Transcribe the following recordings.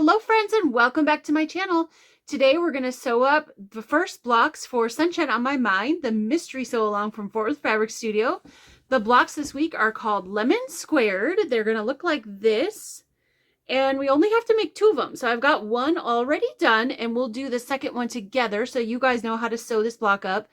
Hello friends and welcome back to my channel. Today we're going to sew up the first blocks for Sunshine on My Mind, the mystery sew along from Fort Worth Fabric Studio. The blocks this week are called Lemon Squared. They're going to look like this. And we only have to make 2 of them. So I've got one already done and we'll do the second one together so you guys know how to sew this block up.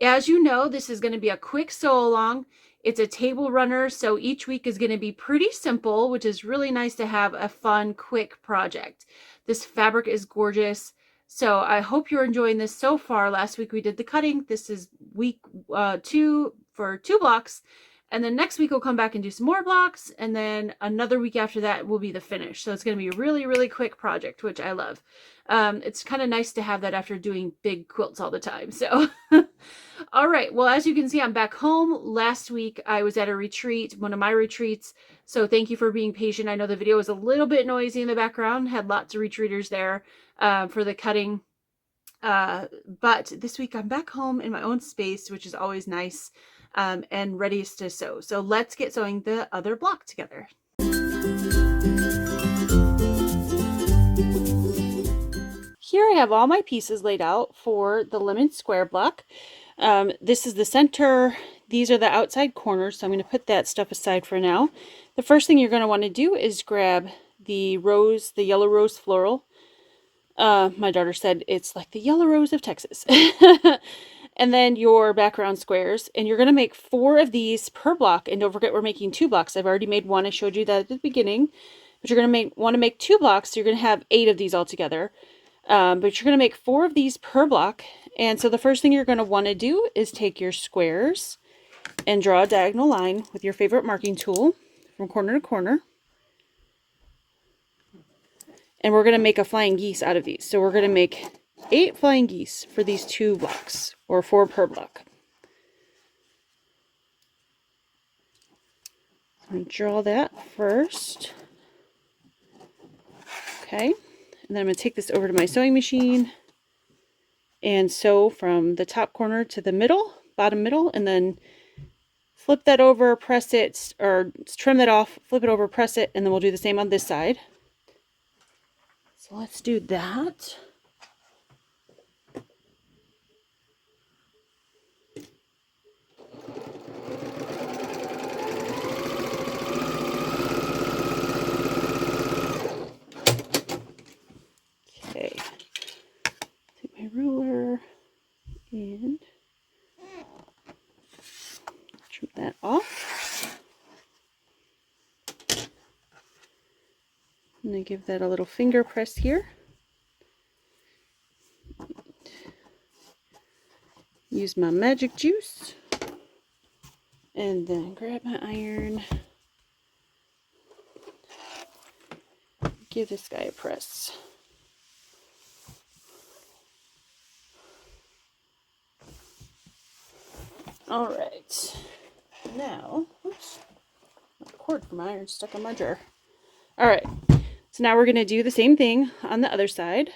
As you know, this is going to be a quick sew along. It's a table runner, so each week is going to be pretty simple, which is really nice to have a fun, quick project. This fabric is gorgeous, so I hope you're enjoying this so far. Last week we did the cutting. This is week 2 for 2 blocks, and then next week we'll come back and do some more blocks, and then another week after that will be the finish. So it's going to be a really, really quick project, which I love. It's kind of nice to have that after doing big quilts all the time. So all right, well, as you can see, I'm back home. Last week I was at a retreat, one of my retreats, so thank you for being patient. I know the video was a little bit noisy in the background, had lots of retreaters there for the cutting, but this week I'm back home in my own space, which is always nice, and ready to sew. So let's get sewing the other block together. Here I have all my pieces laid out for the lemon square block. This is the center. These are the outside corners, so I'm going to put that stuff aside for now. The first thing you're going to want to do is grab the rose, the yellow rose floral. My daughter said it's like the yellow rose of Texas. And then your background squares, and you're going to make 4 of these per block. And don't forget, we're making 2 blocks. I've already made one. I showed you that at the beginning, but you're going to want to make 2 blocks. So you're going to have 8 of these all together. But you're going to make 4 of these per block. And so the first thing you're going to want to do is take your squares and draw a diagonal line with your favorite marking tool from corner to corner. And we're going to make a flying geese out of these. So we're going to make 8 flying geese for these 2 blocks, or 4 per block. I'm going to draw that first. Okay. And then I'm going to take this over to my sewing machine and sew from the top corner to the middle, bottom middle, and then flip that over, press it, or trim that off, flip it over, press it, and then we'll do the same on this side. So let's do that. Okay, take my ruler and trim that off. I'm going to give that a little finger press here. Use my magic juice. And then grab my iron. Give this guy a press. All right. Now, oops, my cord for my iron stuck on my jar. All right. So now we're going to do the same thing on the other side.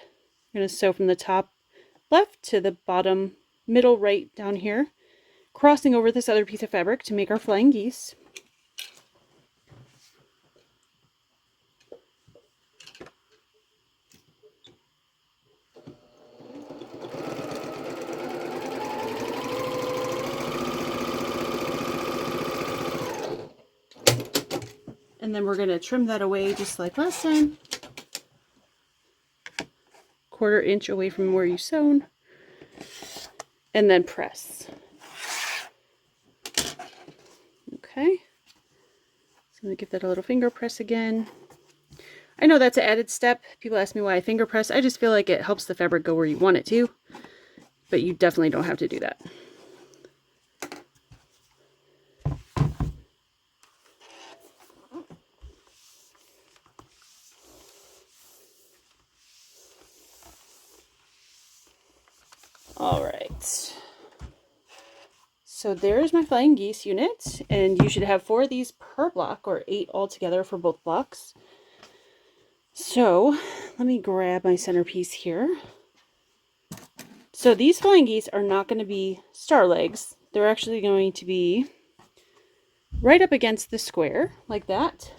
We're going to sew from the top left to the bottom middle right down here, crossing over this other piece of fabric to make our flying geese. And then we're going to trim that away just like last time. 1/4 inch away from where you sewn. And then press. Okay. So I'm going to give that a little finger press again. I know that's an added step. People ask me why I finger press. I just feel like it helps the fabric go where you want it to. But you definitely don't have to do that. All right, so there's my flying geese unit, and you should have 4 of these per block, or 8 altogether for both blocks. So let me grab my centerpiece here. So these flying geese are not going to be star legs. They're actually going to be right up against the square, like that.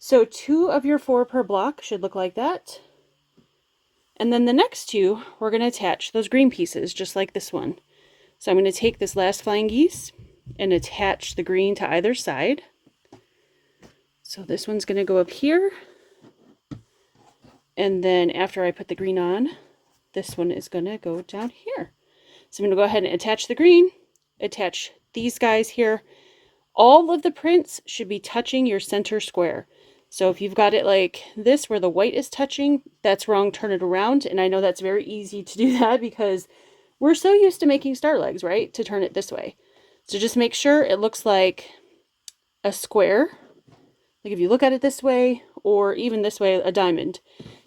So 2 of your 4 per block should look like that. And then the next 2, we're going to attach those green pieces, just like this one. So I'm going to take this last flying geese and attach the green to either side. So this one's going to go up here. And then after I put the green on, this one is going to go down here. So I'm going to go ahead and attach the green, attach these guys here. All of the prints should be touching your center square. So if you've got it like this where the white is touching, that's wrong, turn it around. And I know that's very easy to do that because we're so used to making star legs, right? To turn it this way. So just make sure it looks like a square. Like if you look at it this way, or even this way, a diamond.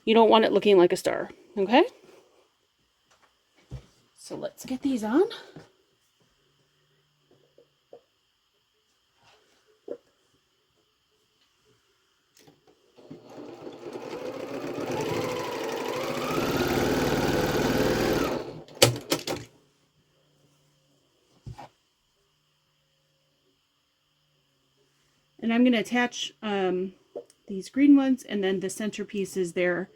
You don't want it looking like a star, okay? So let's get these on. And I'm going to attach these green ones and then the center pieces there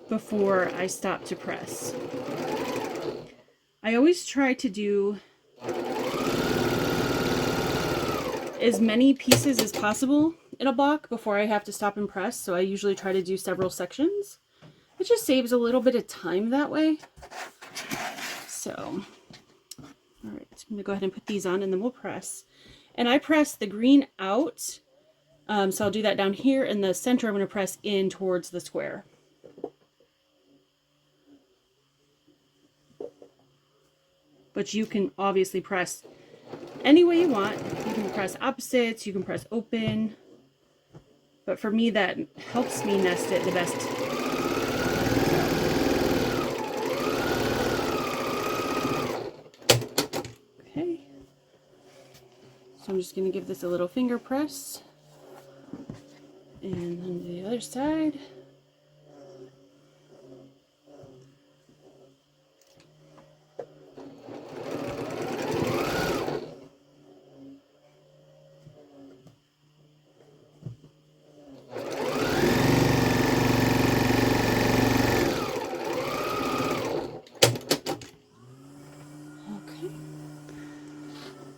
before I stop to press. I always try to do as many pieces as possible in a block before I have to stop and press. So I usually try to do several sections. It just saves a little bit of time that way. So, all right, I'm going to go ahead and put these on and then we'll press. And I press the green out. So I'll do that down here in the center. I'm going to press in towards the square. But you can obviously press any way you want. You can press opposites, you can press open. But for me, that helps me nest it the best. Okay. So I'm just going to give this a little finger press. And then the other side.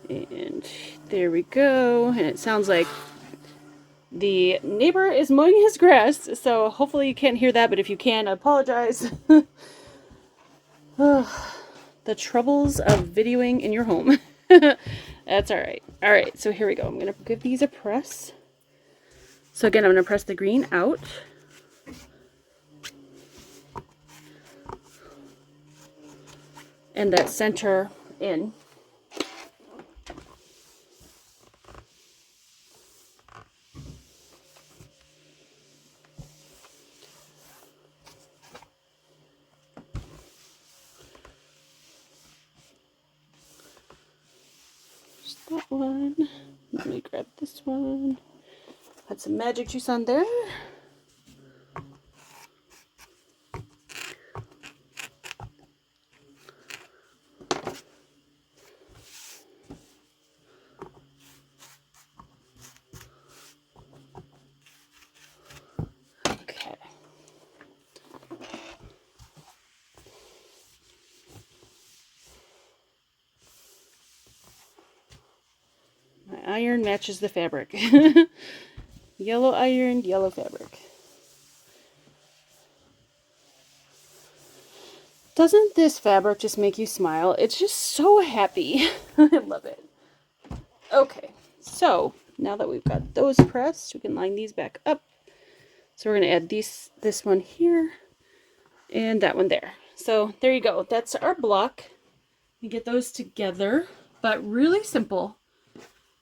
And there we go. And it sounds like the neighbor is mowing his grass, so hopefully you can't hear that, but if you can, I apologize. The troubles of videoing in your home. That's all right. All right, so here we go. I'm going to give these a press. So again, I'm going to press the green out. And that center in. That one. Let me grab this one. Put some magic juice on there. Okay. My iron matches the fabric. Yellow iron, yellow fabric. Doesn't this fabric just make you smile? It's just so happy. I love it. Okay, so now that we've got those pressed, we can line these back up. So we're going to add this one here and that one there. So there you go. That's our block. We get those together, but really simple.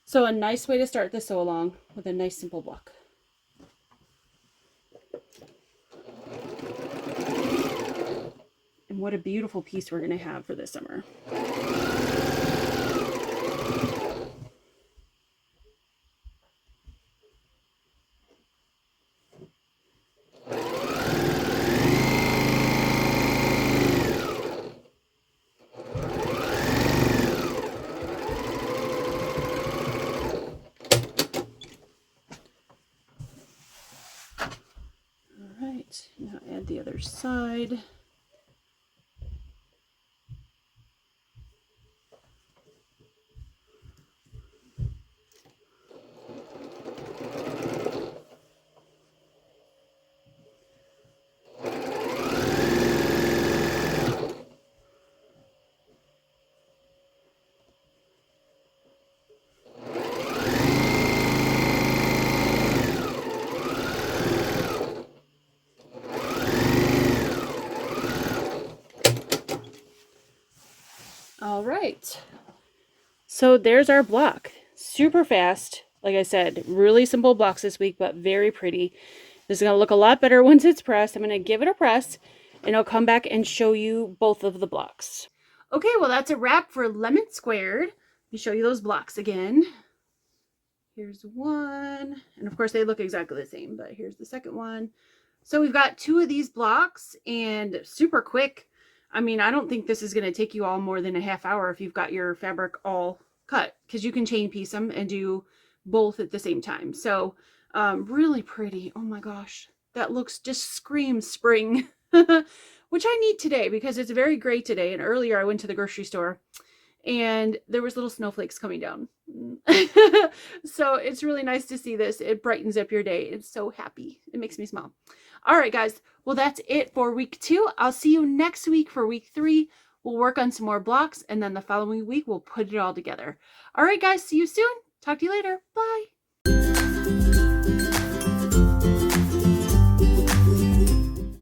So a nice way to start the sew along with a nice simple block. And what a beautiful piece we're going to have for this summer. right, now add the other side. All right, so there's our block. Super fast. Like I said, really simple blocks this week, but very pretty. This is going to look a lot better once it's pressed. I'm going to give it a press, and I'll come back and show you both of the blocks. Okay, well, that's a wrap for Lemon Squared. Let me show you those blocks again. Here's one, and of course they look exactly the same, but here's the second one. So we've got 2 of these blocks, and super quick. I mean, I don't think this is going to take you all more than a half hour if you've got your fabric all cut, because you can chain piece them and do both at the same time. So really pretty. Oh my gosh, that looks, just screams spring, which I need today because it's very gray today. And earlier I went to the grocery store and there was little snowflakes coming down. So it's really nice to see this. It brightens up your day. It's so happy. It makes me smile. All right, guys. Well, that's it for week 2. I'll see you next week for week 3. We'll work on some more blocks, and then the following week we'll put it all together. All right, guys. See you soon. Talk to you later. Bye.